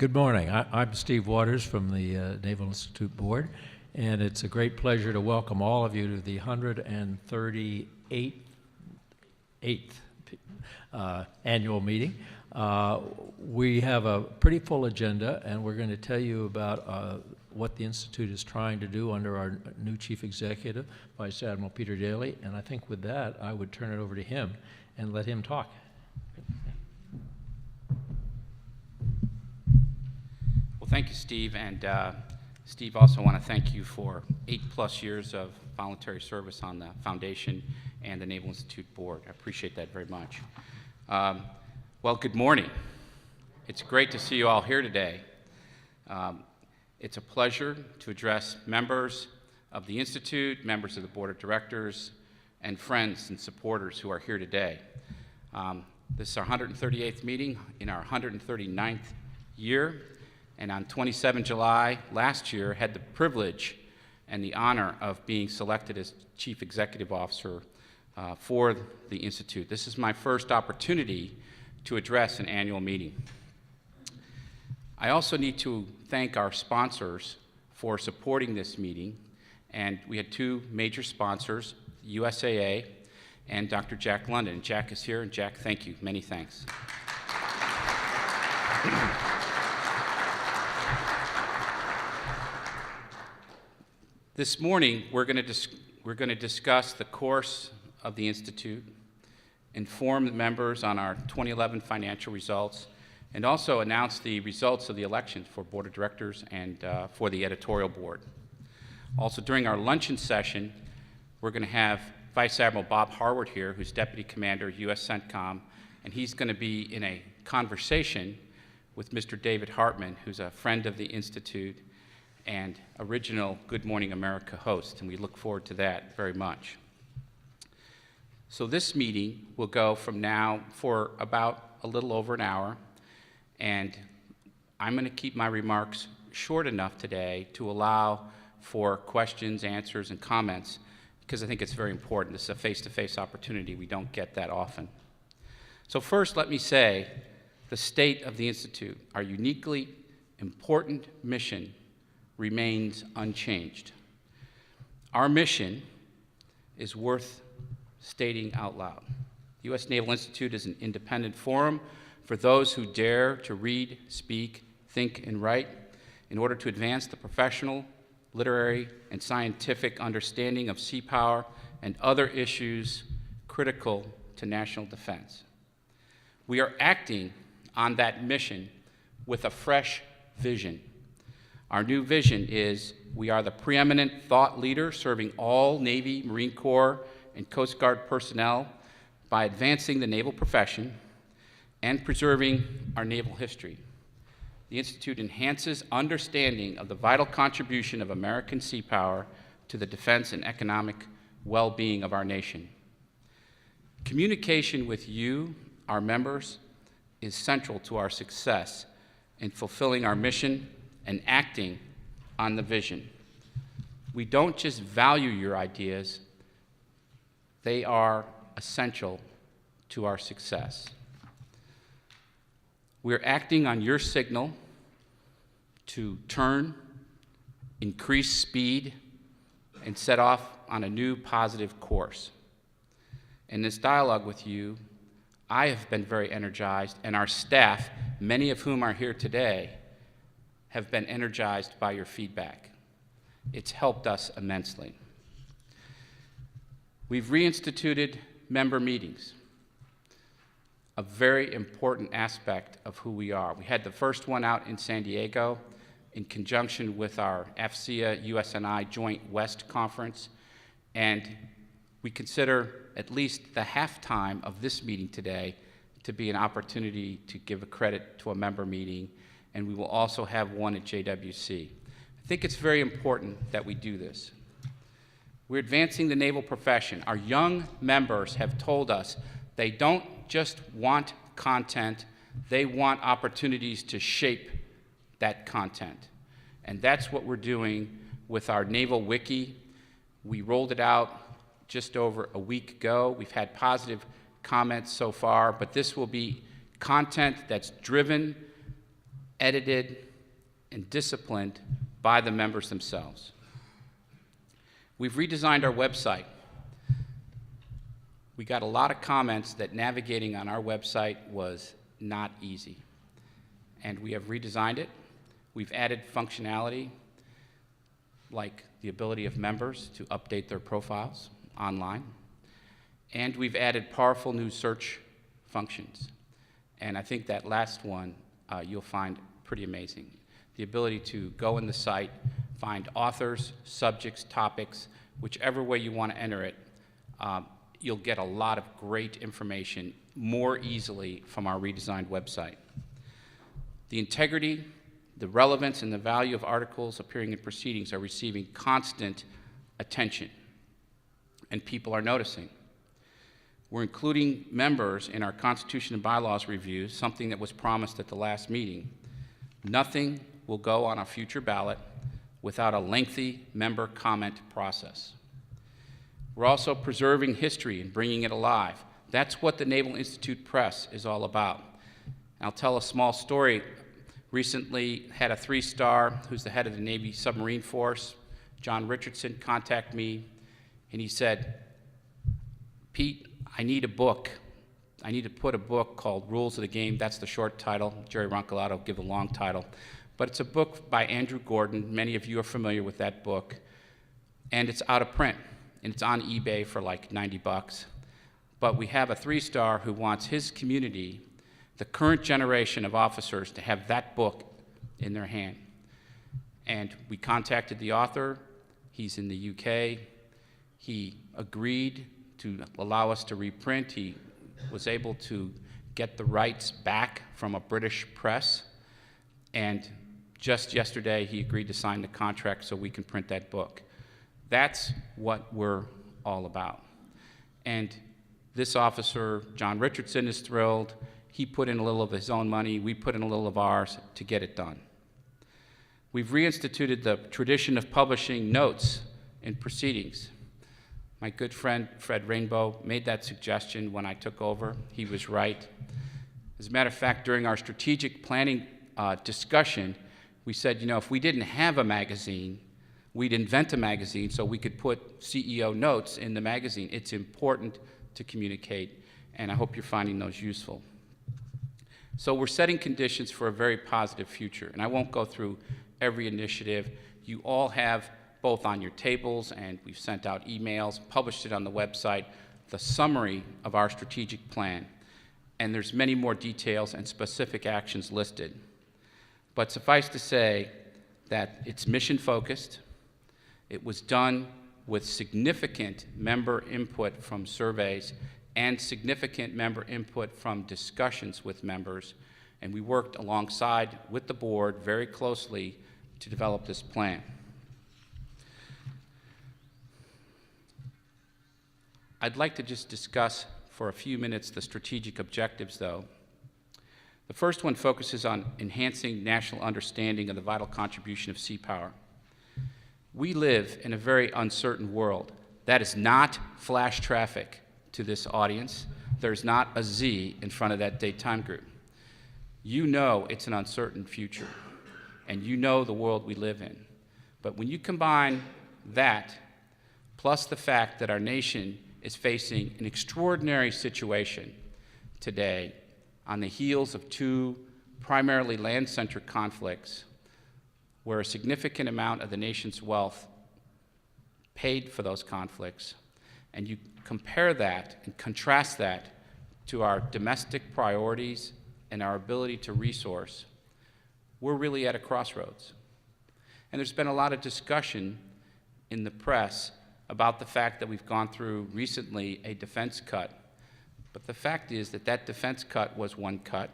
Good morning. I'm Steve Waters from the Naval Institute Board, and it's a great pleasure to welcome all of you to the 138th annual meeting. We have a pretty full agenda, and we're going to tell you about what the Institute is trying to do under our new Chief Executive, Vice Admiral Peter Daly, and I think with that, I would turn it over to him and let him talk. Thank you, Steve, and Steve, also want to thank you for 8+ years of voluntary service on the Foundation and the Naval Institute Board. I appreciate that very much. Well, good morning. It's great to see you all here today. It's a pleasure to address members of the Institute, members of the Board of Directors, and friends and supporters who are here today. This is our 138th meeting in our 139th year. And on 27 July last year, had the privilege and the honor of being selected as Chief Executive Officer for the Institute. This is my first opportunity to address an annual meeting. I also need to thank our sponsors for supporting this meeting. And we had two major sponsors, USAA and Dr. Jack London. Jack is here, and Jack, thank you. Many thanks. This morning, we're going to discuss the course of the Institute, inform the members on our 2011 financial results, and also announce the results of the elections for Board of Directors and for the editorial board. Also, during our luncheon session, we're going to have Vice Admiral Bob Harward here, who's Deputy Commander, U.S. CENTCOM, and he's going to be in a conversation with Mr. David Hartman, who's a friend of the Institute and original Good Morning America host, and we look forward to that very much. So this meeting will go from now for about a little over an hour, and I'm going to keep my remarks short enough today to allow for questions, answers, and comments, because I think it's very important. This is a face-to-face opportunity. We don't get that often. So first, let me say the state of the Institute, our uniquely important mission, remains unchanged. Our mission is worth stating out loud. The U.S. Naval Institute is an independent forum for those who dare to read, speak, think, and write in order to advance the professional, literary, and scientific understanding of sea power and other issues critical to national defense. We are acting on that mission with a fresh vision. Our new vision is we are the preeminent thought leader serving all Navy, Marine Corps, and Coast Guard personnel by advancing the naval profession and preserving our naval history. The Institute enhances understanding of the vital contribution of American sea power to the defense and economic well-being of our nation. Communication with you, our members, is central to our success in fulfilling our mission and acting on the vision. We don't just value your ideas, they are essential to our success. We're acting on your signal to turn, increase speed, and set off on a new positive course. In this dialogue with you, I have been very energized, and our staff, many of whom are here today, have been energized by your feedback. It's helped us immensely. We've reinstituted member meetings, a very important aspect of who we are. We had the first one out in San Diego in conjunction with our AFCEA USNI Joint West Conference, and we consider at least the halftime of this meeting today to be an opportunity to give a credit to a member meeting, and we will also have one at JWC. I think it's very important that we do this. We're advancing the naval profession. Our young members have told us they don't just want content, they want opportunities to shape that content. And that's what we're doing with our Naval Wiki. We rolled it out just over a week ago. We've had positive comments so far, but this will be content that's driven edited, and disciplined by the members themselves. We've redesigned our website. We got a lot of comments that navigating on our website was not easy. And we have redesigned it. We've added functionality like the ability of members to update their profiles online. And we've added powerful new search functions. And I think that last one you'll find pretty amazing. The ability to go in the site, find authors, subjects, topics, whichever way you want to enter it, you'll get a lot of great information more easily from our redesigned website. The integrity, the relevance, and the value of articles appearing in proceedings are receiving constant attention, and people are noticing. We're including members in our Constitution and Bylaws review, something that was promised at the last meeting. Nothing will go on a future ballot without a lengthy member comment process. We're also preserving history and bringing it alive. That's what the Naval Institute Press is all about. I'll tell a small story. Recently had a 3-star who's the head of the Navy Submarine Force, John Richardson, contact me, and he said, "Pete, I need a book. I need to put a book called Rules of the Game." That's the short title. Jerry Roncollato will give the long title. But it's a book by Andrew Gordon. Many of you are familiar with that book. And it's out of print. And it's on eBay for like 90 bucks. But we have a 3-star who wants his community, the current generation of officers, to have that book in their hand. And we contacted the author. He's in the UK. He agreed to allow us to reprint. He was able to get the rights back from a British press. And just yesterday, he agreed to sign the contract so we can print that book. That's what we're all about. And this officer, John Richardson, is thrilled. He put in a little of his own money. We put in a little of ours to get it done. We've reinstituted the tradition of publishing notes in proceedings. My good friend Fred Rainbow made that suggestion when I took over. He was right. As a matter of fact, during our strategic planning discussion, we said, if we didn't have a magazine, we'd invent a magazine so we could put CEO notes in the magazine. It's important to communicate, and I hope you're finding those useful. So we're setting conditions for a very positive future, and I won't go through every initiative. You all have, both on your tables, and we've sent out emails, published it on the website, the summary of our strategic plan. And there's many more details and specific actions listed. But suffice to say that it's mission-focused. It was done with significant member input from surveys and significant member input from discussions with members, and we worked alongside with the board very closely to develop this plan. I'd like to just discuss for a few minutes the strategic objectives, though. The first one focuses on enhancing national understanding of the vital contribution of sea power. We live in a very uncertain world. That is not flash traffic to this audience. There's not a Z in front of that daytime group. You know it's an uncertain future, and you know the world we live in. But when you combine that, plus the fact that our nation is facing an extraordinary situation today on the heels of 2 primarily land-centric conflicts, where a significant amount of the nation's wealth paid for those conflicts, and you compare that and contrast that to our domestic priorities and our ability to resource, we're really at a crossroads. And there's been a lot of discussion in the press about the fact that we've gone through recently a defense cut. But the fact is that that defense cut was one cut.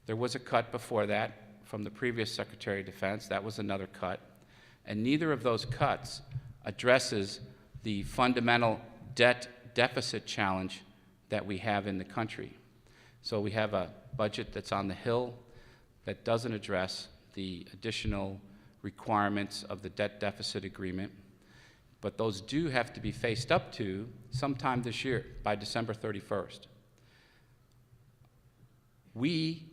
There was a cut before that from the previous Secretary of Defense. That was another cut. And neither of those cuts addresses the fundamental debt deficit challenge that we have in the country. So we have a budget that's on the Hill that doesn't address the additional requirements of the debt deficit agreement, but those do have to be faced up to sometime this year, by December 31st. We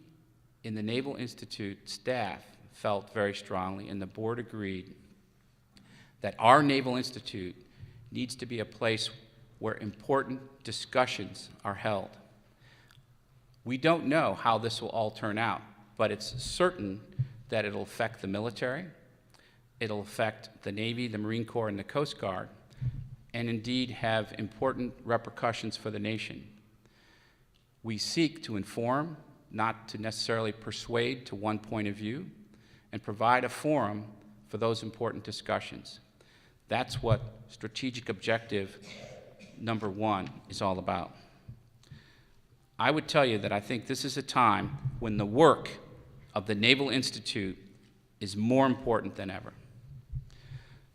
in the Naval Institute, staff felt very strongly, and the board agreed, that our Naval Institute needs to be a place where important discussions are held. We don't know how this will all turn out, but it's certain that it'll affect the military, it'll affect the Navy, the Marine Corps, and the Coast Guard, and indeed have important repercussions for the nation. We seek to inform, not to necessarily persuade to one point of view, and provide a forum for those important discussions. That's what strategic objective number 1 is all about. I would tell you that I think this is a time when the work of the Naval Institute is more important than ever.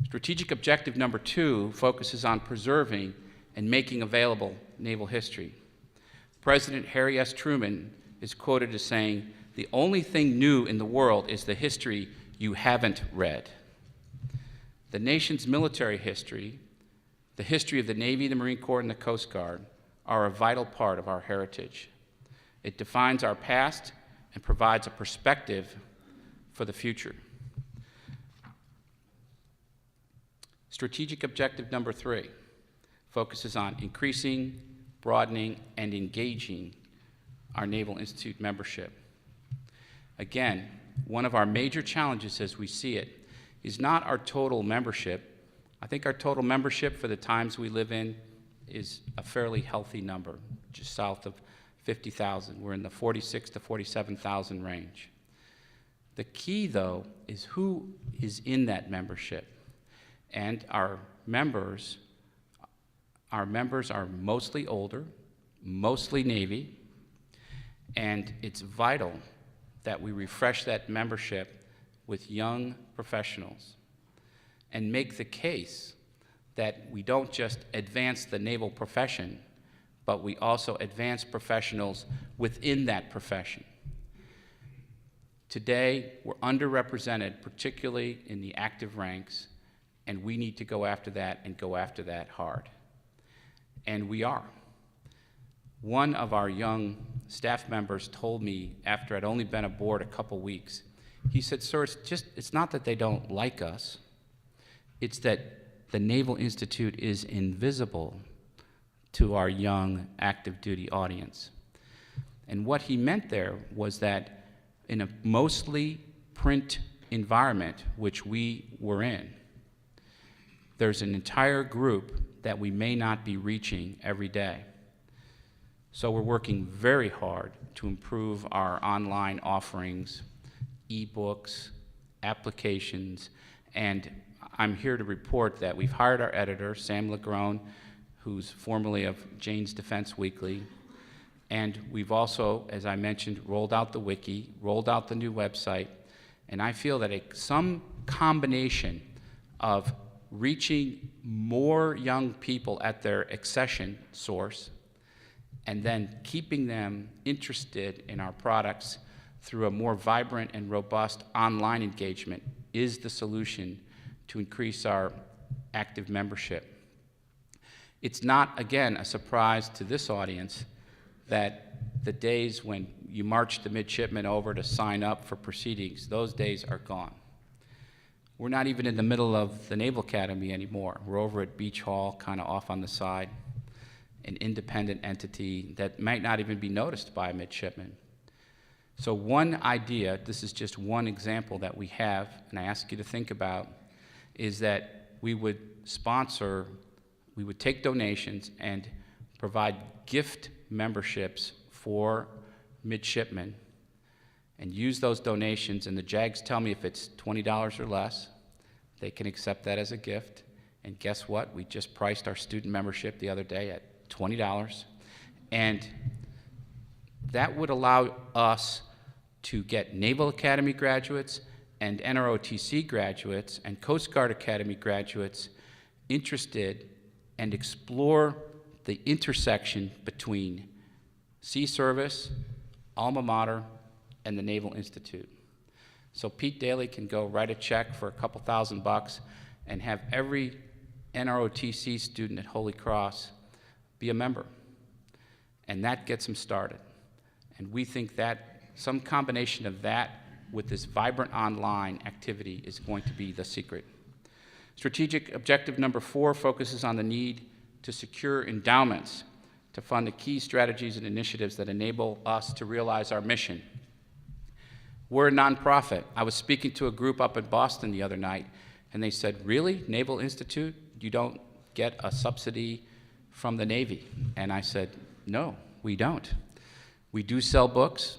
Strategic objective number 2 focuses on preserving and making available naval history. President Harry S. Truman is quoted as saying, "The only thing new in the world is the history you haven't read." The nation's military history, the history of the Navy, the Marine Corps, and the Coast Guard are a vital part of our heritage. It defines our past and provides a perspective for the future. Strategic objective number 3 focuses on increasing, broadening, and engaging our Naval Institute membership. Again, one of our major challenges as we see it is not our total membership. I think our total membership for the times we live in is a fairly healthy number, just south of 50,000. We're in the 46 to 47,000 range. The key, though, is who is in that membership. And our members are mostly older, mostly Navy, and it's vital that we refresh that membership with young professionals and make the case that we don't just advance the naval profession, but we also advance professionals within that profession. Today, we're underrepresented, particularly in the active ranks, and we need to go after that and go after that hard. And we are. One of our young staff members told me after I'd only been aboard a couple weeks, he said, "Sir, it's not that they don't like us, it's that the Naval Institute is invisible to our young active duty audience." And what he meant there was that in a mostly print environment, which we were in, there's an entire group that we may not be reaching every day. So we're working very hard to improve our online offerings, e-books, applications, and I'm here to report that we've hired our editor, Sam Legrone, who's formerly of Jane's Defense Weekly, and we've also, as I mentioned, rolled out the wiki, rolled out the new website, and I feel that some combination of reaching more young people at their accession source and then keeping them interested in our products through a more vibrant and robust online engagement is the solution to increase our active membership. It's not, again, a surprise to this audience that the days when you march the midshipmen over to sign up for proceedings, those days are gone. We're not even in the middle of the Naval Academy anymore. We're over at Beach Hall, kind of off on the side, an independent entity that might not even be noticed by a midshipman. So one idea, this is just one example that we have, and I ask you to think about, is that we would take donations and provide gift memberships for midshipmen and use those donations, and the JAGs tell me if it's $20 or less, they can accept that as a gift. And guess what? We just priced our student membership the other day at $20. And that would allow us to get Naval Academy graduates and NROTC graduates and Coast Guard Academy graduates interested and explore the intersection between sea service, alma mater, and the Naval Institute. So Pete Daly can go write a check for a couple $1,000 and have every NROTC student at Holy Cross be a member. And that gets them started. And we think that Some combination of that with this vibrant online activity is going to be the secret. Strategic objective number 4 focuses on the need to secure endowments to fund the key strategies and initiatives that enable us to realize our mission. We're a nonprofit. I was speaking to a group up in Boston the other night, and they said, really, Naval Institute, you don't get a subsidy from the Navy? And I said, no, we don't. We do sell books.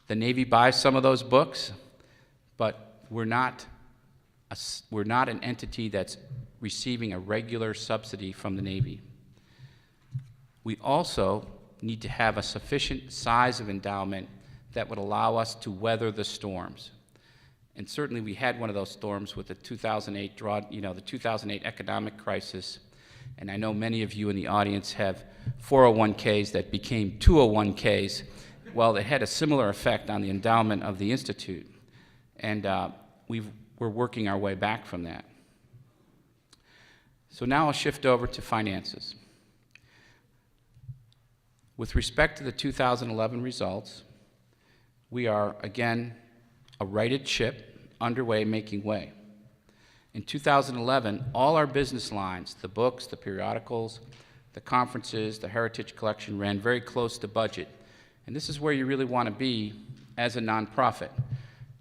The Navy buys some of those books, but we're not an entity that's receiving a regular subsidy from the Navy. We also need to have a sufficient size of endowment that would allow us to weather the storms. And certainly we had one of those storms with the 2008 the 2008 economic crisis. And I know many of you in the audience have 401ks that became 201ks. Well, it had a similar effect on the endowment of the Institute. And we're working our way back from that. So now I'll shift over to finances. With respect to the 2011 results, we are, again, a righted ship, underway, making way. In 2011, all our business lines, the books, the periodicals, the conferences, the heritage collection, ran very close to budget. And this is where you really want to be as a nonprofit.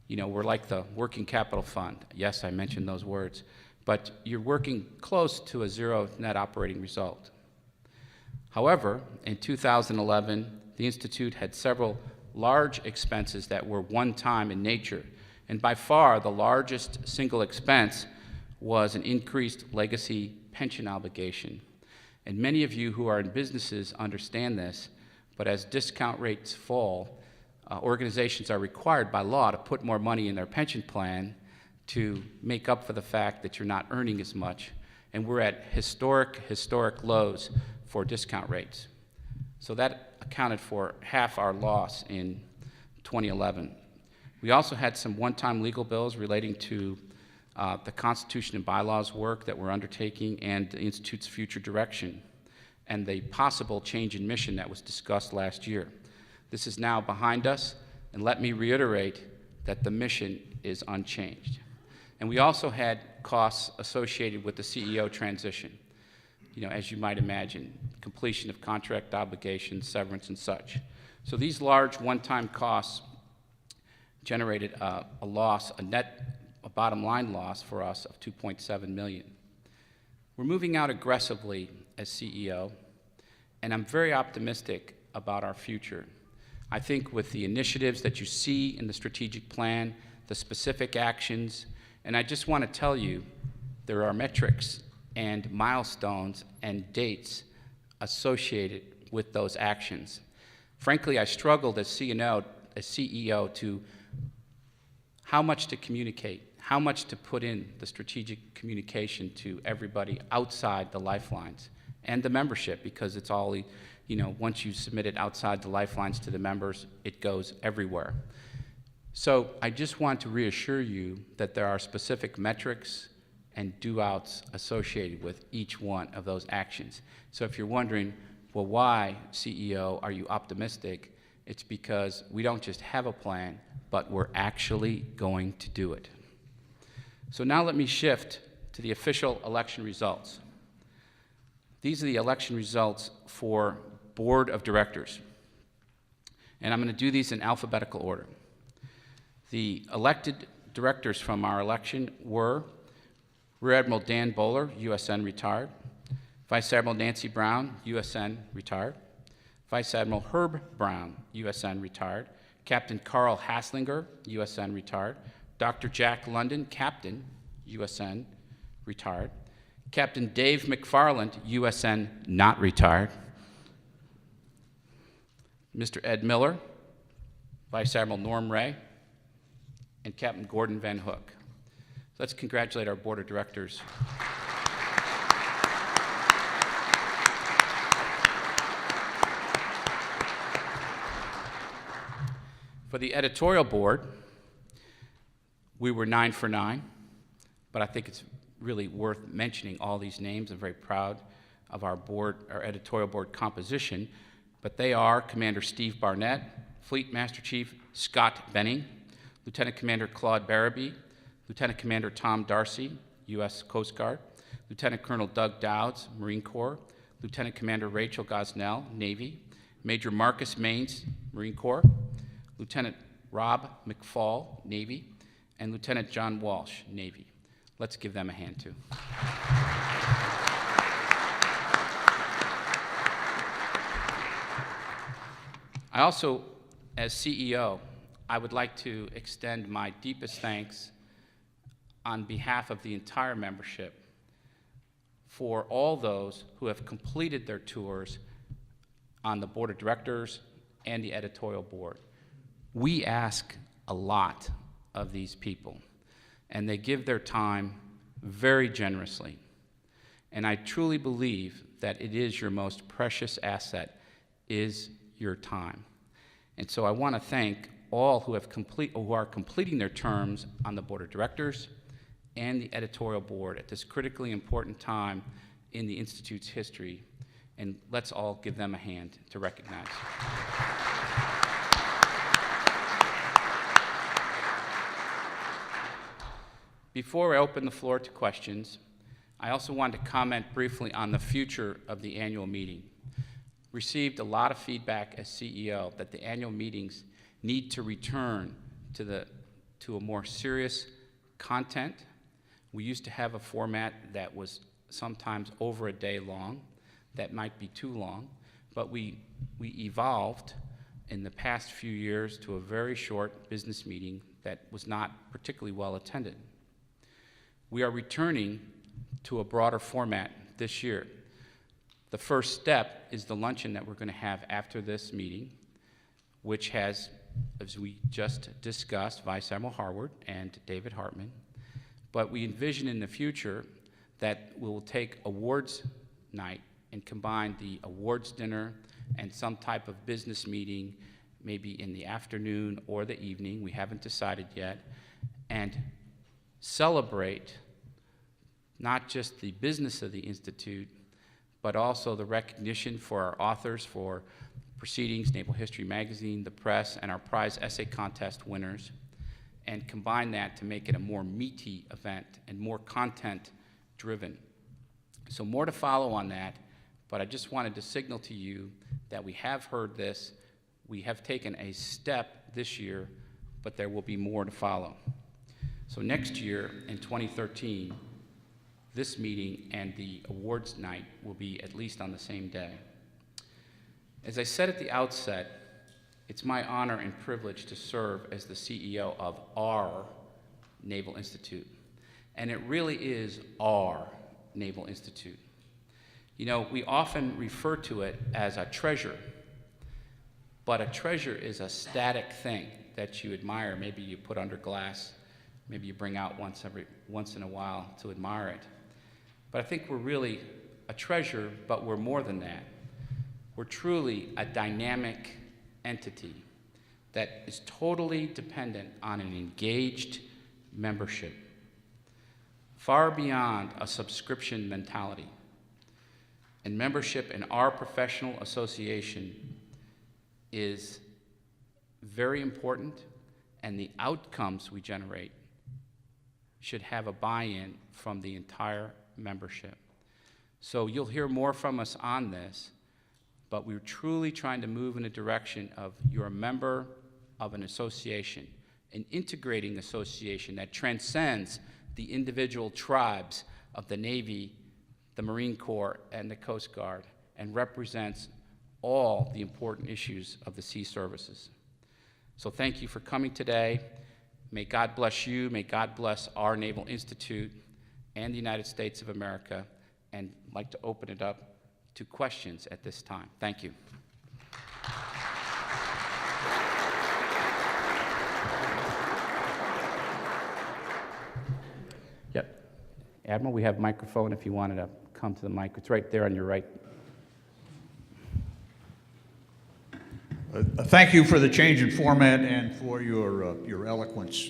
You know, we're like the working capital fund. Yes, I mentioned those words. But you're working close to a zero net operating result. However, in 2011, the Institute had several large expenses that were one-time in nature. And by far, the largest single expense was an increased legacy pension obligation. And many of you who are in businesses understand this, but as discount rates fall, organizations are required by law to put more money in their pension plan to make up for the fact that you're not earning as much. And we're at historic lows for discount rates. So that accounted for half our loss in 2011. We also had some one-time legal bills relating to the Constitution and bylaws work that we're undertaking and the Institute's future direction and the possible change in mission that was discussed last year. This is now behind us, and let me reiterate that the mission is unchanged. And we also had costs associated with the CEO transition. You know, as you might imagine, completion of contract obligations, severance, and such. So these large one-time costs generated a bottom line loss for us of $2.7 million. We're moving out aggressively as CEO, and I'm very optimistic about our future. I think with the initiatives that you see in the strategic plan, the specific actions, and I just want to tell you, there are metrics and milestones and dates associated with those actions. Frankly, I struggled as CEO to how much to communicate, how much to put in the strategic communication to everybody outside the lifelines and the membership, because it's all, you know, once you submit it outside the lifelines to the members, it goes everywhere. So I just want to reassure you that there are specific metrics and do-outs associated with each one of those actions. So if you're wondering, well, why, CEO, are you optimistic? It's because we don't just have a plan, but we're actually going to do it. So now let me shift to the official election results. These are the election results for Board of Directors. And I'm going to do these in alphabetical order. The elected directors from our election were Rear Admiral Dan Bowler, USN, retired. Vice Admiral Nancy Brown, USN, retired. Vice Admiral Herb Brown, USN, retired. Captain Carl Haslinger, USN, retired. Dr. Jack London, Captain, USN, retired. Captain Dave McFarland, USN, not retired. Mr. Ed Miller, Vice Admiral Norm Ray, and Captain Gordon Van Hook. Let's congratulate our Board of Directors. For the editorial board, we were 9 for 9, but I think it's really worth mentioning all these names. I'm very proud of our board, our editorial board composition, but they are Commander Steve Barnett, Fleet Master Chief Scott Benning, Lieutenant Commander Claude Barabee, Lieutenant Commander Tom Darcy, U.S. Coast Guard, Lieutenant Colonel Doug Dowds, Marine Corps, Lieutenant Commander Rachel Gosnell, Navy, Major Marcus Maines, Marine Corps, Lieutenant Rob McFall, Navy, and Lieutenant John Walsh, Navy. Let's give them a hand, too. I also, as CEO, I would like to extend my deepest thanks on behalf of the entire membership for all those who have completed their tours on the board of directors and the editorial board. We ask a lot of these people, and they give their time very generously. And I truly believe that it is your most precious asset, is your time. And so I want to thank all who are completing their terms on the board of directors and the editorial board at this critically important time in the Institute's history. And let's all give them a hand to recognize. Before I open the floor to questions, I also want to comment briefly on the future of the annual meeting. Received a lot of feedback as CEO that the annual meetings need to return to a more serious content. We used to have a format that was sometimes over a day long. That might be too long, but we evolved in the past few years to a very short business meeting that was not particularly well attended. We are returning to a broader format this year. The first step is the luncheon that we're going to have after this meeting, which has, as we just discussed, Vice Admiral Harward and David Hartman. But we envision in the future that we'll take awards night and combine the awards dinner and some type of business meeting, maybe in the afternoon or the evening, we haven't decided yet, and celebrate not just the business of the Institute, but also the recognition for our authors for Proceedings, Naval History Magazine, the press, and our prize essay contest winners, and combine that to make it a more meaty event and more content-driven. So more to follow on that, but I just wanted to signal to you that we have heard this. We have taken a step this year, but there will be more to follow. So next year, in 2013, this meeting and the awards night will be at least on the same day. As I said at the outset, it's my honor and privilege to serve as the CEO of our Naval Institute. And it really is our Naval Institute. You know, we often refer to it as a treasure, but a treasure is a static thing that you admire. Maybe you put under glass, maybe you bring out once in a while to admire it. But I think we're really a treasure, but we're more than that. We're truly a dynamic entity that is totally dependent on an engaged membership, far beyond a subscription mentality. And membership in our professional association is very important, and the outcomes we generate should have a buy-in from the entire membership. So you'll hear more from us on this, but we're truly trying to move in a direction of you're a member of an association, an integrating association that transcends the individual tribes of the Navy, the Marine Corps, and the Coast Guard, and represents all the important issues of the sea services. So thank you for coming today. May God bless you. May God bless our Naval Institute and the United States of America, and I'd like to open it up to questions at this time. Thank you. Yep. Admiral, we have a microphone if you wanted to come to the mic. It's right there on your right. Thank you for the change in format and for your eloquence. It's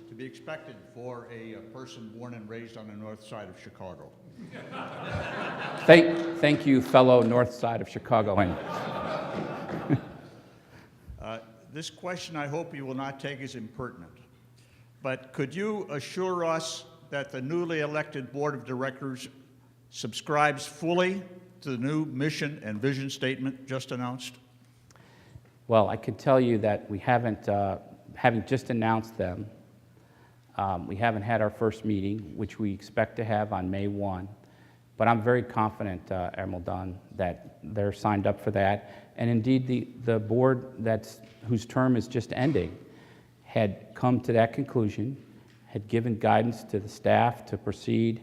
to be expected for a person born and raised on the north side of Chicago. Thank you, fellow north side of Chicagoan. This question I hope you will not take as impertinent, but could you assure us that the newly elected Board of Directors subscribes fully to the new mission and vision statement just announced? Well, I can tell you that we haven't, having just announced them, we haven't had our first meeting, which we expect to have on May 1. But I'm very confident, Admiral Dunn, that they're signed up for that. And indeed, the board whose term is just ending had come to that conclusion, had given guidance to the staff to proceed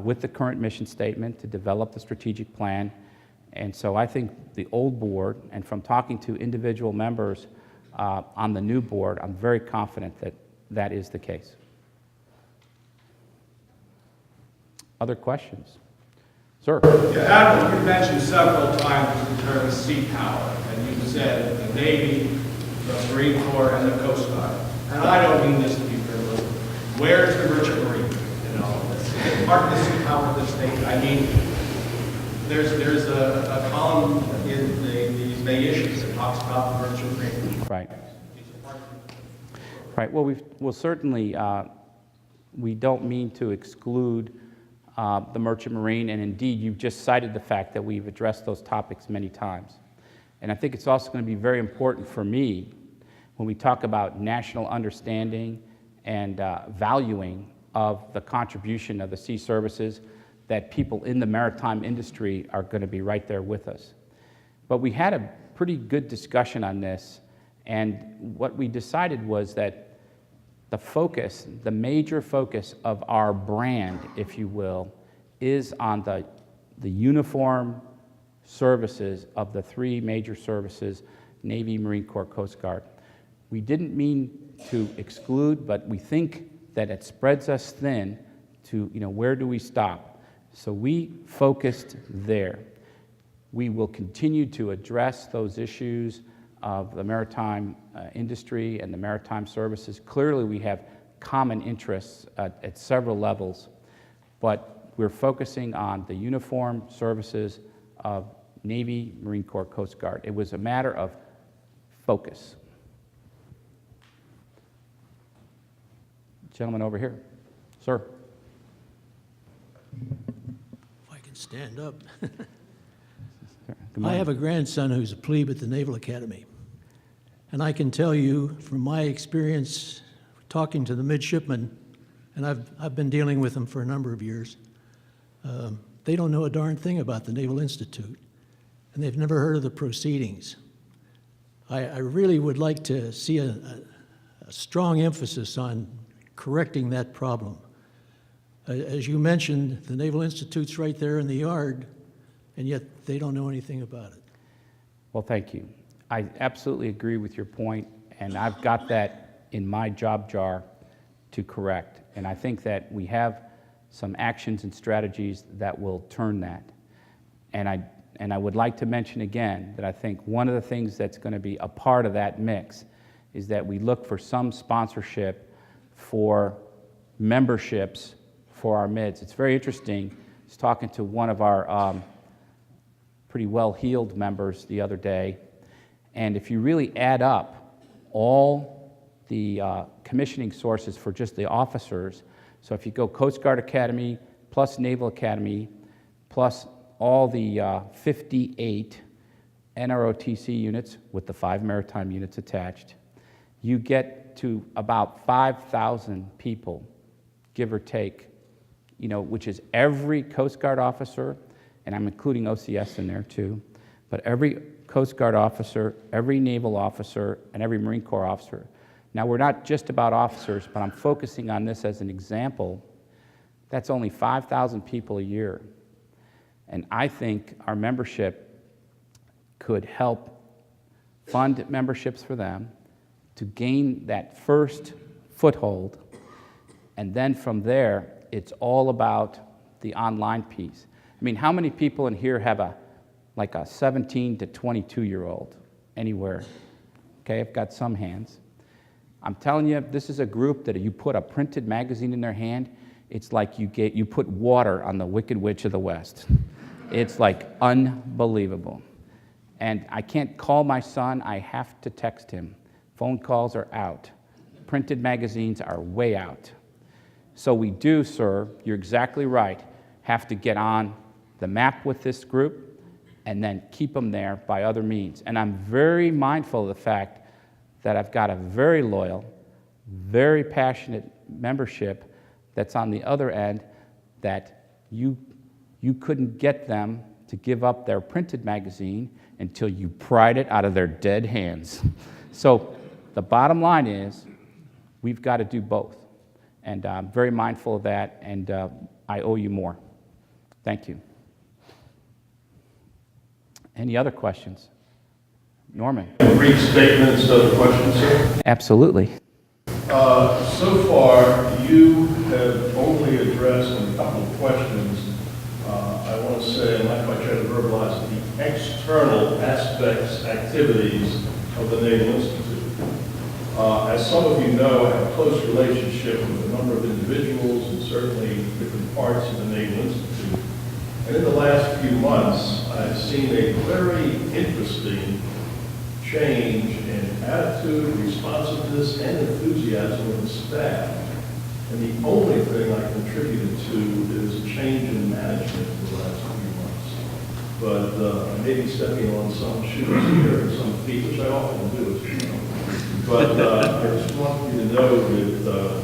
with the current mission statement, to develop the strategic plan. And so I think the old board, and from talking to individual members on the new board, I'm very confident that that is the case. Other questions? Sir? Yeah, Admiral, you mentioned several times the term sea power, and you said the Navy, the Marine Corps, and the Coast Guard. And I don't mean this to be frivolous. Where's the merchant marine? You know, it's part of the sea power of the state. I mean, there's a column in these May issues that talks about the merchant marine. Right. Right. Well, certainly, we don't mean to exclude the merchant marine, and indeed, you've just cited the fact that we've addressed those topics many times. And I think it's also going to be very important for me when we talk about national understanding and valuing of the contribution of the sea services, that people in the maritime industry are going to be right there with us. But we had a pretty good discussion on this, and what we decided was that the focus, the major focus of our brand, if you will, is on the uniform services of the three major services, Navy, Marine Corps, Coast Guard. We didn't mean to exclude, but we think that it spreads us thin to, where do we stop? So we focused there. We will continue to address those issues of the maritime industry and the maritime services. Clearly, we have common interests at several levels, but we're focusing on the uniform services of Navy, Marine Corps, Coast Guard. It was a matter of focus. Gentleman over here. Sir. If I can stand up. Good I morning. have a grandson who's a plebe at the Naval Academy. And I can tell you from my experience talking to the midshipmen, and I've been dealing with them for a number of years, they don't know a darn thing about the Naval Institute, and they've never heard of the proceedings. I really would like to see a strong emphasis on correcting that problem. As you mentioned, the Naval Institute's right there in the yard, and yet they don't know anything about it. Well, thank you. I absolutely agree with your point, and I've got that in my job jar to correct. And I think that we have some actions and strategies that will turn that. And I would like to mention again that I think one of the things that's going to be a part of that mix is that we look for some sponsorship for memberships for our MIDs. It's very interesting. I was talking to one of our pretty well-heeled members the other day, and if you really add up all the commissioning sources for just the officers, so if you go Coast Guard Academy, plus Naval Academy, plus all the 58 NROTC units with the 5 maritime units attached, you get to about 5,000 people, give or take, which is every Coast Guard officer, and I'm including OCS in there too, but every Coast Guard officer, every Naval officer, and every Marine Corps officer. Now, we're not just about officers, but I'm focusing on this as an example. That's only 5,000 people a year. And I think our membership could help fund memberships for them to gain that first foothold. And then from there, it's all about the online piece. I mean, how many people in here have a 17 to 22-year-old anywhere? Okay, I've got some hands. I'm telling you, this is a group that if you put a printed magazine in their hand, it's like you put water on the Wicked Witch of the West. It's like unbelievable. And I can't call my son, I have to text him. Phone calls are out. Printed magazines are way out. So we do, sir, you're exactly right, have to get on the map with this group and then keep them there by other means. And I'm very mindful of the fact that I've got a very loyal, very passionate membership that's on the other end that you couldn't get them to give up their printed magazine until you pried it out of their dead hands. So the bottom line is we've got to do both. And I'm very mindful of that, and I owe you more. Thank you. Any other questions? Norman? Brief statement instead of questions, sir. Absolutely. So far, you have only addressed in a couple of questions, I want to say, I'm not quite sure to verbalize it, the external aspects, activities of the Naval Institute. As some of you know, I have a close relationship with a number of individuals and certainly different parts of the Naval Institute. And in the last few months, I've seen a very interesting change in attitude, responsiveness, and enthusiasm of the staff. And the only thing I contributed to is a change in management in the last few months. But I may be stepping on some shoes here and some feet, which I often do, as you know. But I just want you to know that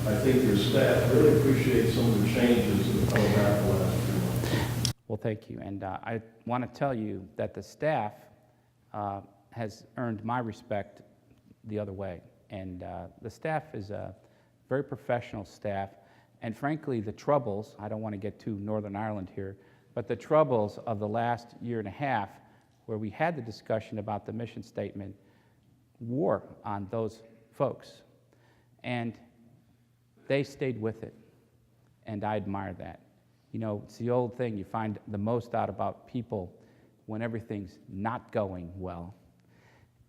I think your staff really appreciates some of the changes that have come about the last few months. Well, thank you. And I want to tell you that the staff has earned my respect the other way. And the staff is a very professional staff. And frankly, the troubles, I don't want to get too Northern Ireland here, but the troubles of the last year and a half, where we had the discussion about the mission statement, wore on those folks. And they stayed with it. And I admire that. You know, it's the old thing, you find the most out about people when everything's not going well.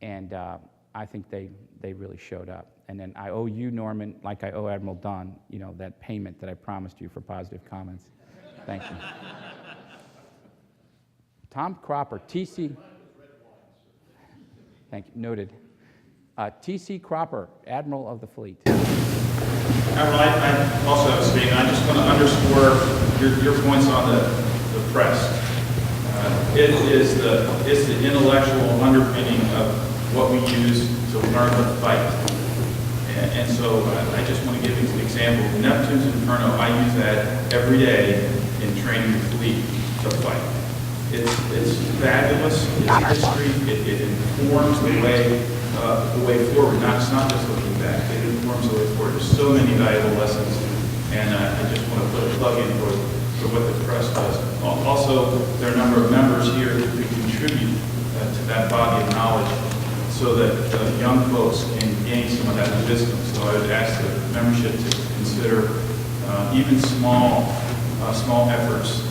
And I think they really showed up. And then I owe you, Norman, like I owe Admiral Dunn, you know, that payment that I promised you for positive comments. Thank you. Tom Cropper, TC. Thank you, noted. T.C. Cropper, Admiral of the Fleet. Admiral, I also have a statement. I just want to underscore your points on the press. It's the intellectual underpinning of what we use to learn to fight. And so I just want to give you an example. Neptune's Inferno, I use that every day in training the fleet to fight. It's fabulous. It's history. It informs the way forward. It's not just looking back. It informs the way forward. There's so many valuable lessons, and I just want to put a plug in for what the press does. Also, there are a number of members here who contribute to that body of knowledge, so that young folks can gain some of that wisdom. So I would ask the membership to consider even small efforts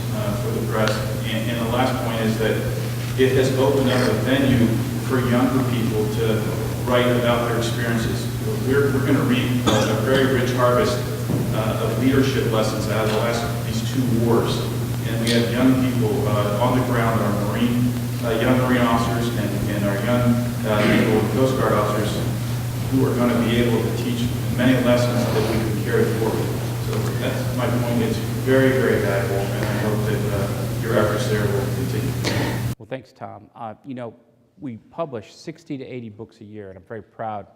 for the press. And the last point is that it has opened up a venue for younger people to write about their experiences. We're going to reap a very rich harvest of leadership lessons out of these two wars. And we have young people on the ground, our young Marine officers and our young Naval and Coast Guard officers who are going to be able to teach many lessons that we can carry forward. So that's my point. It's very, very valuable, and I hope that your efforts there will continue. Well, thanks, Tom. You know, we publish 60 to 80 books a year, and I'm very proud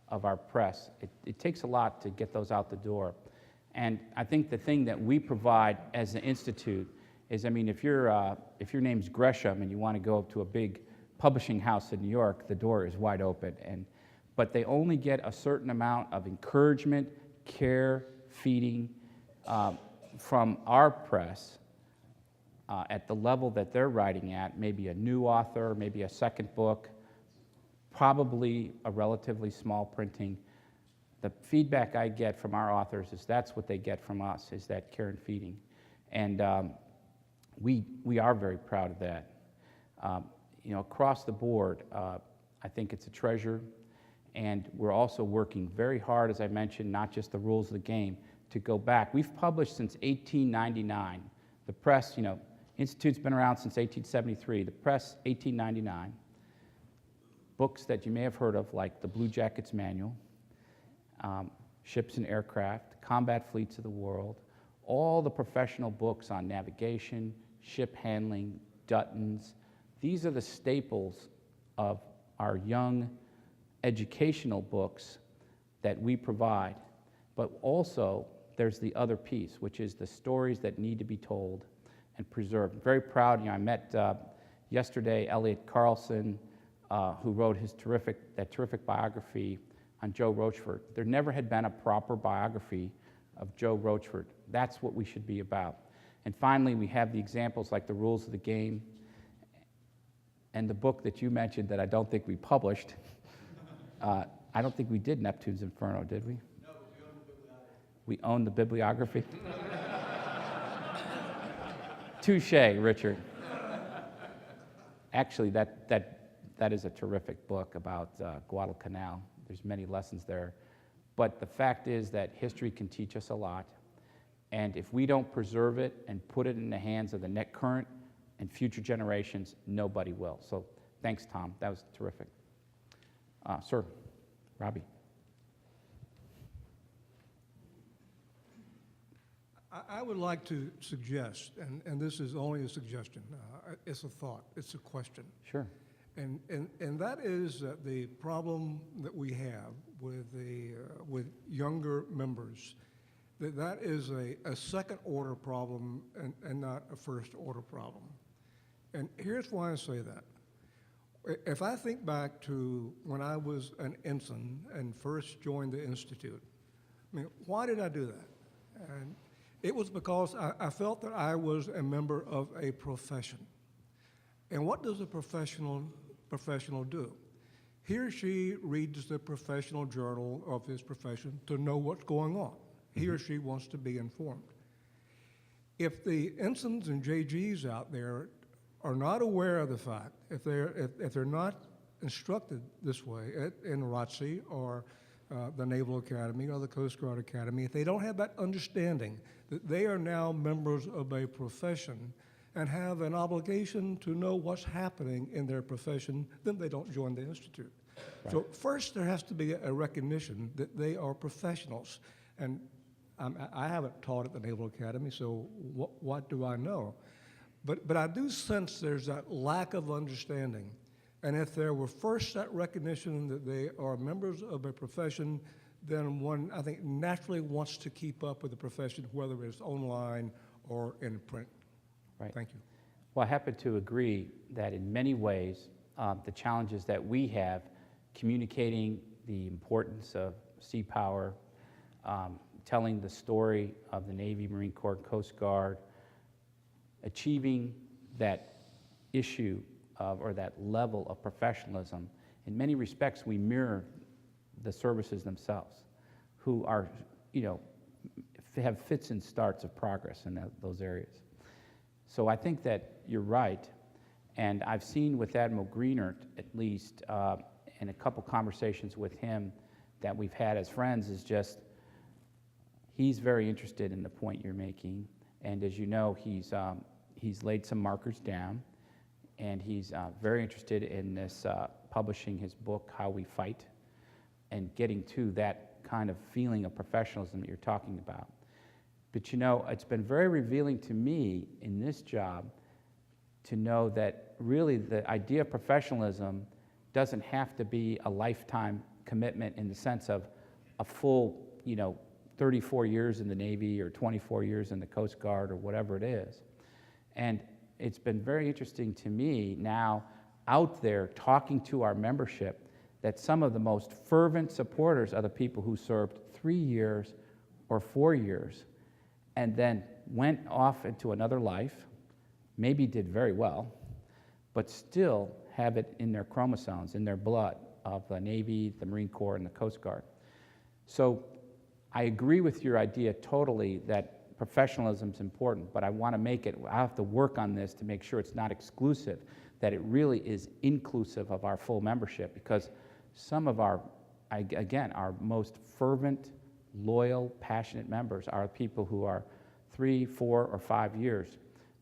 of our press. It takes a lot to get those out the door. And I think the thing that we provide as an institute is, I mean, if your name's Gresham and you want to go up to a big publishing house in New York, the door is wide open. But they only get a certain amount of encouragement, care, feeding from our press at the level that they're writing at, maybe a new author, maybe a second book, probably a relatively small printing. The feedback I get from our authors is that's what they get from us, is that care and feeding. And we are very proud of that. You know, across the board, I think it's a treasure. And we're also working very hard, as I mentioned, not just the rules of the game, to go back. We've published since 1899. The press, you know, Institute's been around since 1873. The press, 1899. books that you may have heard of, like the Blue Jackets Manual, Ships and Aircraft, Combat Fleets of the World, all the professional books on navigation, ship handling, Duttons. These are the staples of our young educational books that we provide. But also, there's the other piece, which is the stories that need to be told and preserved. I'm very proud. I met yesterday Elliot Carlson, who wrote that terrific biography on Joe Rochefort. There never had been a proper biography of Joe Rochefort. That's what we should be about. And finally, we have the examples like The Rules of the Game and the book that you mentioned that I don't think we published. I don't think we did Neptune's Inferno, did we? No, we own the bibliography. We own the bibliography? Touché, Richard. Actually, that is a terrific book about Guadalcanal. There's many lessons there. But the fact is that history can teach us a lot. And if we don't preserve it and put it in the hands of the current and future generations, nobody will. So thanks, Tom. That was terrific. Sir, Robbie. I would like to suggest, and this is only a suggestion, it's a thought, it's a question. Sure. And that is that the problem that we have with younger members, that is a second order problem and not a first order problem. And here's why I say that. If I think back to when I was an ensign and first joined the Institute, I mean, why did I do that? And it was because I felt that I was a member of a profession. And what does a professional do? He or she reads the professional journal of his profession to know what's going on. He or she wants to be informed. If the ensigns and JGs out there are not aware of the fact, if they're not instructed this way in ROTC or the Naval Academy or the Coast Guard Academy, if they don't have that understanding that they are now members of a profession and have an obligation to know what's happening in their profession, then they don't join the Institute. Right. So first there has to be a recognition that they are professionals. And I haven't taught at the Naval Academy, so what do I know? But I do sense there's that lack of understanding. And if there were first that recognition that they are members of a profession, then one, I think, naturally wants to keep up with the profession, whether it's online or in print. Right. Thank you. Well, I happen to agree that in many ways, the challenges that we have communicating the importance of sea power, telling the story of the Navy, Marine Corps, Coast Guard, achieving that issue or that level of professionalism, in many respects we mirror the services themselves, who are, have fits and starts of progress in those areas. So I think that you're right, and I've seen with Admiral Greenert, at least, in a couple conversations with him that we've had as friends, is just he's very interested in the point you're making, and as you know, he's laid some markers down, and he's very interested in this publishing his book, How We Fight, and getting to that kind of feeling of professionalism that you're talking about. But it's been very revealing to me in this job to know that really the idea of professionalism doesn't have to be a lifetime commitment in the sense of a full, 34 years in the Navy or 24 years in the Coast Guard or whatever it is. And it's been very interesting to me now out there talking to our membership that some of the most fervent supporters are the people who served 3 years or 4 years and then went off into another life, maybe did very well, but still have it in their chromosomes, in their blood of the Navy, the Marine Corps, and the Coast Guard. So I agree with your idea totally that professionalism is important, but I want to make it, I have to work on this to make sure it's not exclusive, that it really is inclusive of our full membership, because some of our, again, our most fervent, loyal, passionate members are people who are 3, 4, or 5 years,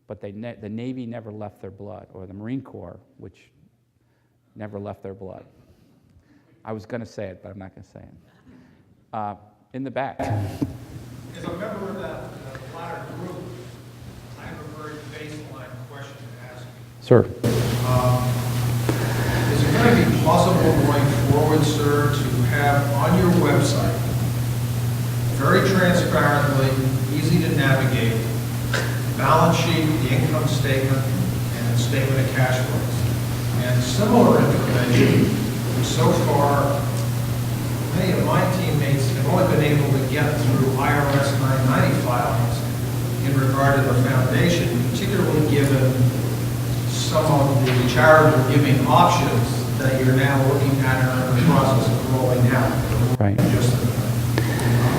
but the Navy never left their blood, or the Marine Corps, which never left their blood. I was going to say it, but I'm not going to say it. In the back. As a member of that latter group, I have a very baseline question to ask you. Sir. Is it going to be possible going forward, sir, to have on your website, very transparently, easy to navigate, balance sheet, the income statement, and the statement of cash flows? And similar information, which so far, many of my teammates have only been able to get through IRS 990 filings in regard to the foundation, particularly given some of the charitable giving options that you're now looking at and are in the process of rolling out. Right. Just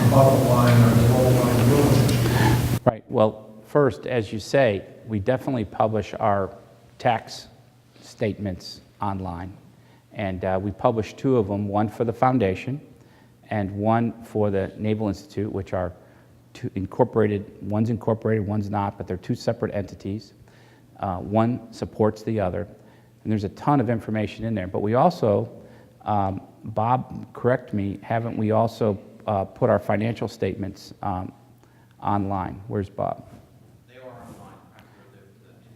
above the line or below the line rules. Right. Well, first, as you say, we definitely publish our tax statements online. And we publish two of them, one for the foundation and one for the Naval Institute, which are two incorporated, one's not, but they're two separate entities. One supports the other. And there's a ton of information in there. But we also, Bob, correct me, haven't we also put our financial statements online? Where's Bob? They are online. The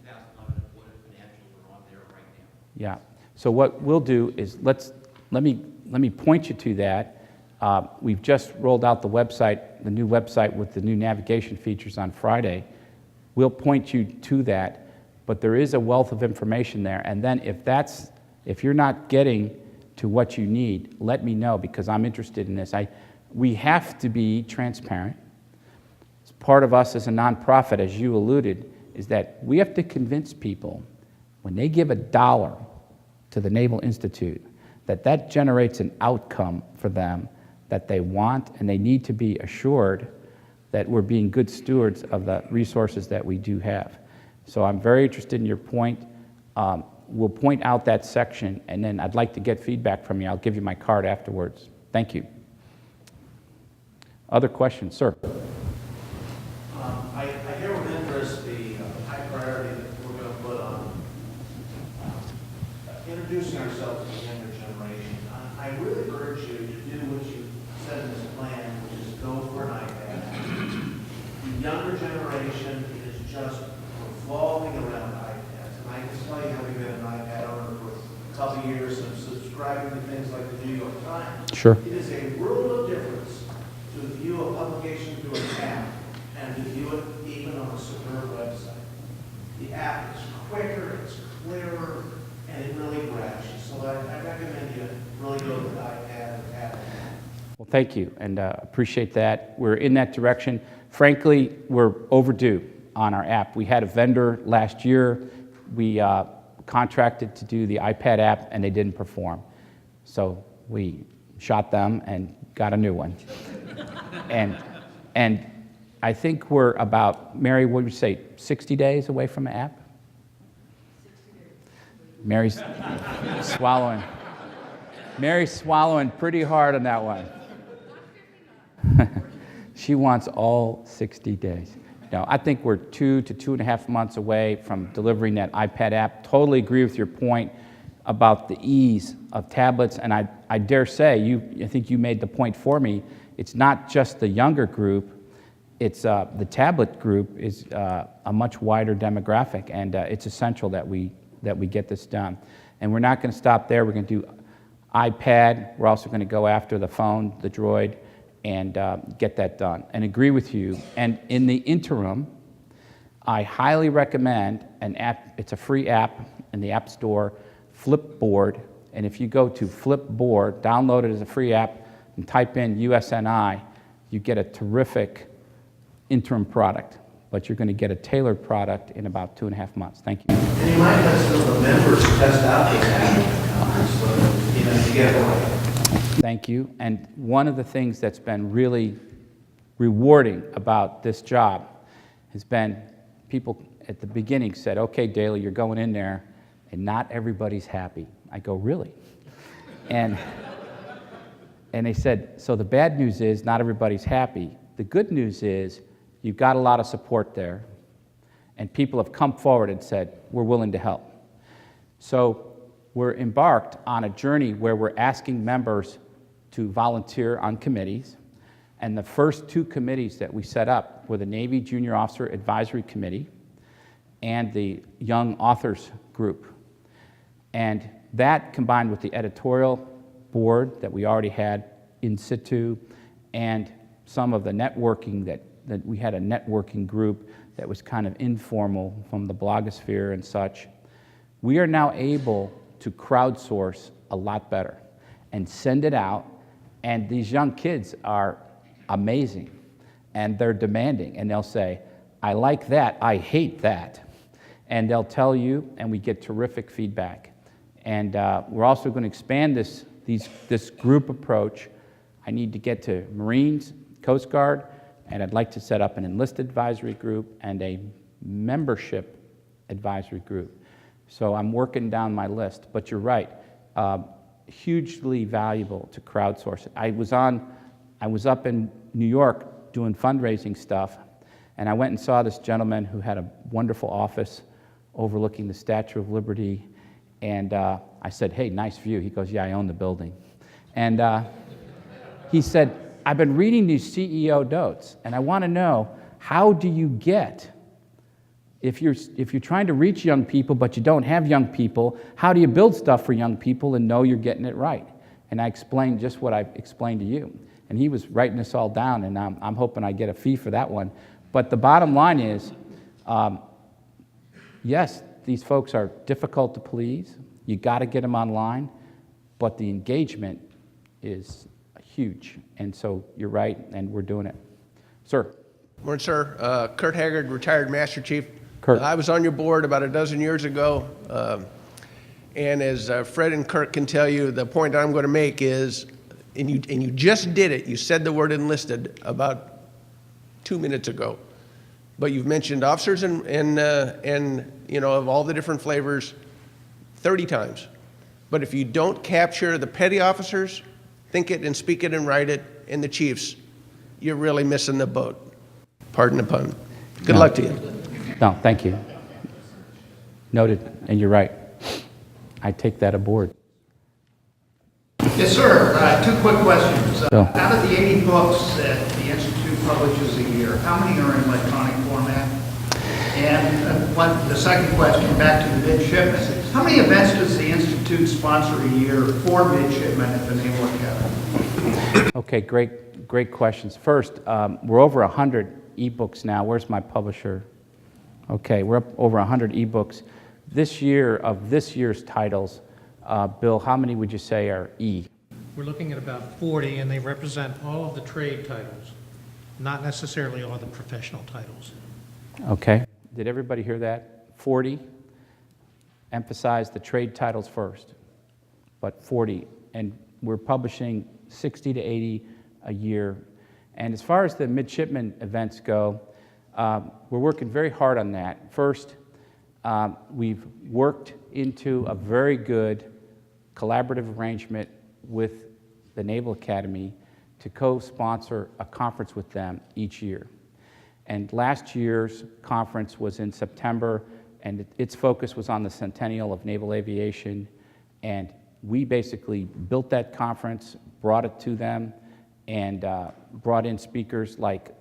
2011 audit financials are on there right now. Yeah. So what we'll do is let me point you to that. We've just rolled out the website, the new website with the new navigation features on Friday. We'll point you to that, but there is a wealth of information there. And then if you're not getting to what you need, let me know, because I'm interested in this. We have to be transparent. It's part of us as a nonprofit, as you alluded, is that we have to convince people when they give $1 to the Naval Institute, that generates an outcome for them that they want, and they need to be assured that we're being good stewards of the resources that we do have. So I'm very interested in your point. We'll point out that section, and then I'd like to get feedback from you. I'll give you my card afterwards. Thank you. Other questions, sir? I hear with interest the high priority that we're going to put on introducing ourselves to the younger generation. I really urge you to do what you said in this plan, which is go for an iPad. The younger generation is just revolving around iPads. And I can tell you, having been an iPad owner for a couple of years and subscribing to things like the New York Times, Sure. it is a world of difference to view a publication through an app and to view it even on a superb website. The app is quicker, it's clearer, and it really grabs you. So I recommend you really go with the iPad or tablet. Well, thank you, and appreciate that. We're in that direction. Frankly, we're overdue on our app. We had a vendor last year. We contracted to do the iPad app, and they didn't perform. So we shot them and got a new one. and I think we're about, Mary, what would you say, 60 days away from the app? 60 days. Mary's swallowing. Mary's swallowing pretty hard on that one. She wants all 60 days. No, I think we're 2 to 2.5 months away from delivering that iPad app. Totally agree with your point about the ease of tablets, and I dare say, I think you made the point for me, it's not just the younger group, it's the tablet group is a much wider demographic, and it's essential that we get this done. And we're not going to stop there. We're going to do iPad. We're also going to go after the phone, the Droid, and get that done. And agree with you. And in the interim, I highly recommend an app. It's a free app in the App Store, Flipboard. And if you go to Flipboard, download it as a free app, and type in USNI, you get a terrific interim product. But you're going to get a tailored product in about 2.5 months. Thank you. And you might have some of the members test out the app, so you get it right. Thank you. And one of the things that's been really rewarding about this job has been people at the beginning said, okay, Daly, you're going in there, and not everybody's happy. I go, really? And they said, so the bad news is not everybody's happy. The good news is you've got a lot of support there, and people have come forward and said, we're willing to help. So we're embarked on a journey where we're asking members to volunteer on committees. And the first 2 committees that we set up were the Navy Junior Officer Advisory Committee and the Young Authors Group. And that, combined with the editorial board that we already had in situ, and some of the networking that we had a networking group that was kind of informal from the blogosphere and such, we are now able to crowdsource a lot better and send it out. And these young kids are amazing, and they're demanding, and they'll say, I like that, I hate that. And they'll tell you, and we get terrific feedback. And we're also going to expand this group approach. I need to get to Marines, Coast Guard, and I'd like to set up an enlisted advisory group and a membership advisory group. So I'm working down my list, but you're right, hugely valuable to crowdsource it. I was up in New York doing fundraising stuff, and I went and saw this gentleman who had a wonderful office overlooking the Statue of Liberty, and I said, hey, nice view. He goes, yeah, I own the building. And he said, I've been reading these CEO notes, and I want to know, how do you get, if you're trying to reach young people but you don't have young people, how do you build stuff for young people and know you're getting it right? And I explained just what I explained to you. And he was writing this all down, and I'm hoping I get a fee for that one. But the bottom line is, yes, these folks are difficult to please. You got to get them online, but the engagement is huge. And so you're right, and we're doing it. Sir. Morning, sir. Kurt Haggard, retired Master Chief. Kurt. I was on your board about a dozen years ago, and as Fred and Kurt can tell you, the point I'm going to make is, and you just did it, you said the word enlisted about 2 minutes ago, but you've mentioned officers and you know, of all the different flavors 30 times. But if you don't capture the petty officers, think it and speak it and write it, and the chiefs, you're really missing the boat. Pardon the pun. Good luck to you. No, thank you. Noted, and you're right. I take that aboard. Yes, sir. 2 quick questions. So. Out of the 80 books that the Institute publishes a year, how many are in electronic format? And the second question, back to the midshipmen. How many events does the Institute sponsor a year for midshipmen at the Naval Academy? Okay, great questions. First, we're over 100 ebooks now. Where's my publisher? Okay, we're up over 100 ebooks. This year, of this year's titles, Bill, how many would you say are E? We're looking at about 40, and they represent all of the trade titles, not necessarily all the professional titles. Okay. Did everybody hear that? 40. Emphasize the trade titles first, but 40. And we're publishing 60 to 80 a year. And as far as the midshipman events go, we're working very hard on that. First, we've worked into a very good collaborative arrangement with the Naval Academy to co-sponsor a conference with them each year. And last year's conference was in September, and its focus was on the centennial of naval aviation. And we basically built that conference, brought it to them, and brought in speakers like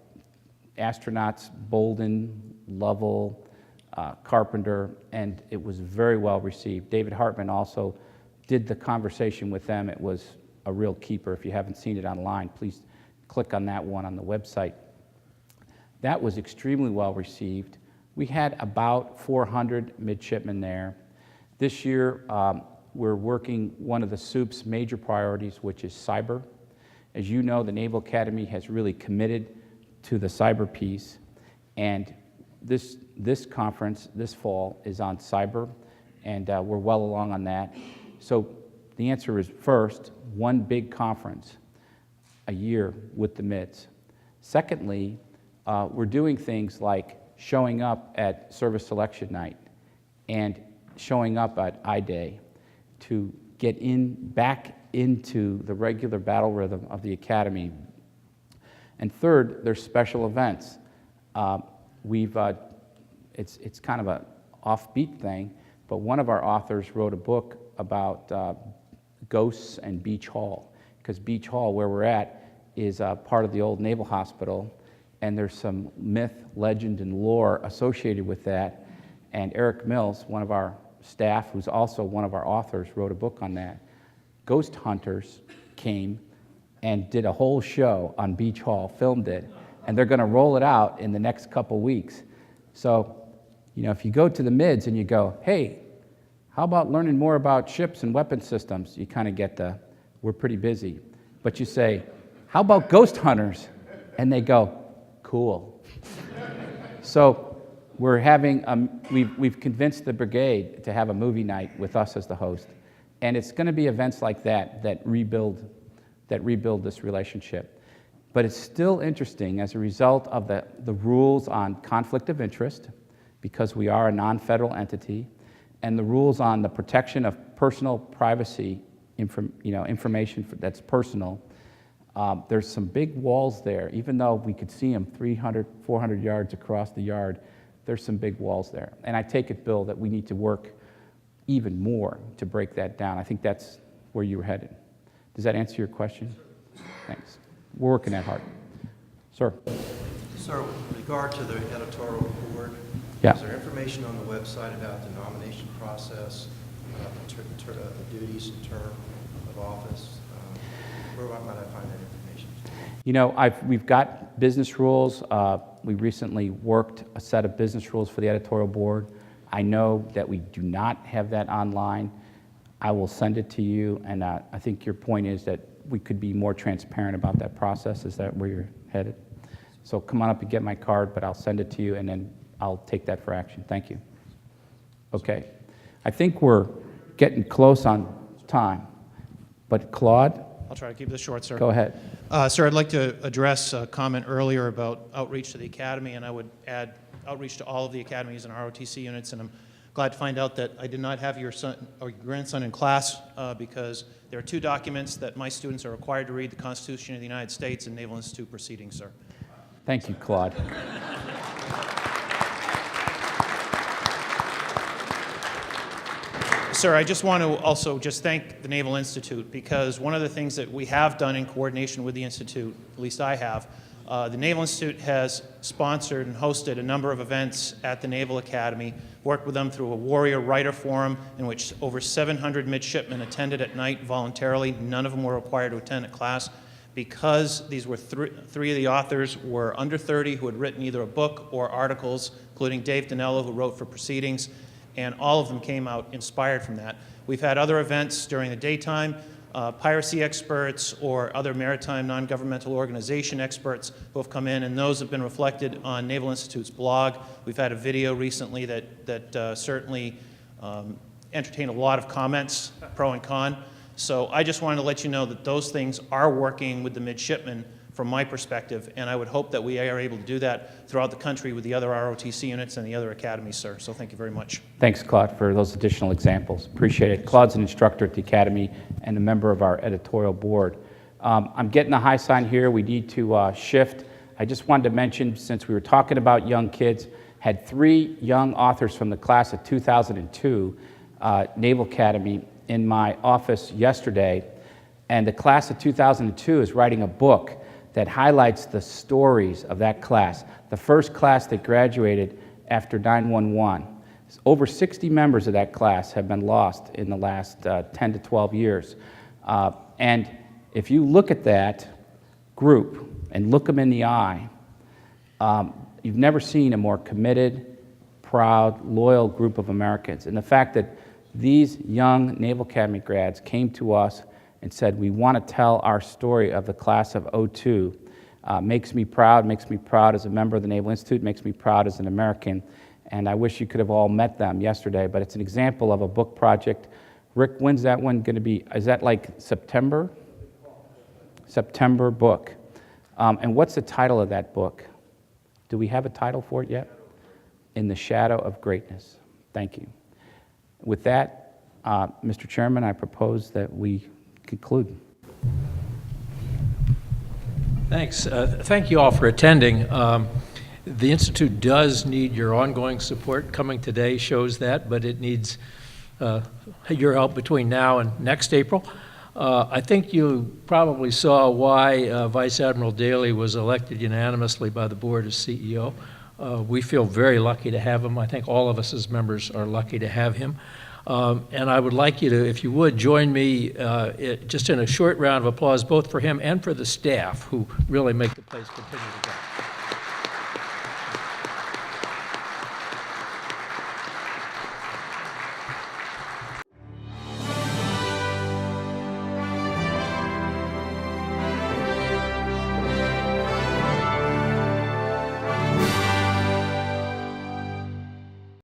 astronauts Bolden, Lovell, Carpenter, and it was very well received. David Hartman also did the conversation with them. It was a real keeper. If you haven't seen it online, please click on that one on the website. That was extremely well received. We had about 400 midshipmen there. This year, we're working one of the SOUP's major priorities, which is cyber. As you know, the Naval Academy has really committed to the cyber piece, and this conference this fall is on cyber, and we're well along on that. So the answer is, first, one big conference a year with the MIDs. Secondly, we're doing things like showing up at service selection night and showing up at I-Day to get back into the regular battle rhythm of the Academy. And third, there's special events. It's kind of an offbeat thing, but one of our authors wrote a book about ghosts and Beach Hall, because Beach Hall, where we're at, is part of the old Naval Hospital, and there's some myth, legend, and lore associated with that. And Eric Mills, one of our staff, who's also one of our authors, wrote a book on that. Ghost hunters came and did a whole show on Beach Hall, filmed it, and they're going to roll it out in the next couple weeks. So, you know, if you go to the mids and you go, hey, how about learning more about ships and weapon systems? You kind of get the, we're pretty busy. But you say, how about ghost hunters? And they go, cool. So we're having, we've convinced the brigade to have a movie night with us as the host. And it's going to be events like that rebuild this relationship. But it's still interesting as a result of the rules on conflict of interest, because we are a non-federal entity, and the rules on the protection of personal privacy, information that's personal. There's some big walls there. Even though we could see them 300, 400 yards across the yard, there's some big walls there. And I take it, Bill, that we need to work even more to break that down. I think that's where you were headed. Does that answer your question? Thanks. We're working that hard. Sir? Sir, with regard to the editorial board, Yeah. is there information on the website about the nomination process, the duties and term of office? Where might I find that information? You know, we've got business rules. We recently worked a set of business rules for the editorial board. I know that we do not have that online. I will send it to you, and I think your point is that we could be more transparent about that process. Is that where you're headed? So come on up and get my card, but I'll send it to you, and then I'll take that for action. Thank you. Okay. I think we're getting close on time, but Claude? I'll try to keep this short, sir. Go ahead. Sir, I'd like to address a comment earlier about outreach to the Academy, and I would add outreach to all of the academies and ROTC units, and I'm glad to find out that I did not have your son or your grandson in class because there are two documents that my students are required to read: the Constitution of the United States and Naval Institute proceedings, sir. Thank you, Claude. Sir, I just want to also just thank the Naval Institute, because one of the things that we have done in coordination with the Institute, at least I have, the Naval Institute has sponsored and hosted a number of events at the Naval Academy, worked with them through a Warrior Writer Forum in which over 700 midshipmen attended at night voluntarily. None of them were required to attend a class, because these were three of the authors were under 30 who had written either a book or articles, including Dave Danello, who wrote for Proceedings, and all of them came out inspired from that. We've had other events during the daytime, piracy experts or other maritime non-governmental organization experts who have come in, and those have been reflected on Naval Institute's blog. We've had a video recently that certainly entertained a lot of comments, pro and con. So I just wanted to let you know that those things are working with the midshipmen from my perspective, and I would hope that we are able to do that throughout the country with the other ROTC units and the other academies, sir. So thank you very much. Thanks, Claude, for those additional examples. Appreciate it. Claude's an instructor at the Academy and a member of our editorial board. I'm getting the high sign here. We need to shift. I just wanted to mention, since we were talking about young kids, had 3 young authors from the class of 2002 Naval Academy in my office yesterday, and the class of 2002 is writing a book that highlights the stories of that class, the first class that graduated after 9/11. Over 60 members of that class have been lost in the last 10 to 12 years. And if you look at that group and look them in the eye, you've never seen a more committed, proud, loyal group of Americans. And the fact that these young Naval Academy grads came to us and said, we want to tell our story of the class of '02. Makes me proud as a member of the Naval Institute, makes me proud as an American, and I wish you could have all met them yesterday, but it's an example of a book project. Rick, when's that one going to be? Is that like September? September book. And what's the title of that book? Do we have a title for it yet? In the Shadow of Greatness. Thank you. With that, Mr. Chairman, I propose that we conclude. Thanks. Thank you all for attending. The Institute does need your ongoing support. Coming today shows that, but it needs your help between now and next April. I think you probably saw why Vice Admiral Daly was elected unanimously by the board as CEO. We feel very lucky to have him. I think all of us as members are lucky to have him. And I would like you to, if you would, join me just in a short round of applause, both for him and for the staff who really make the place continue to go.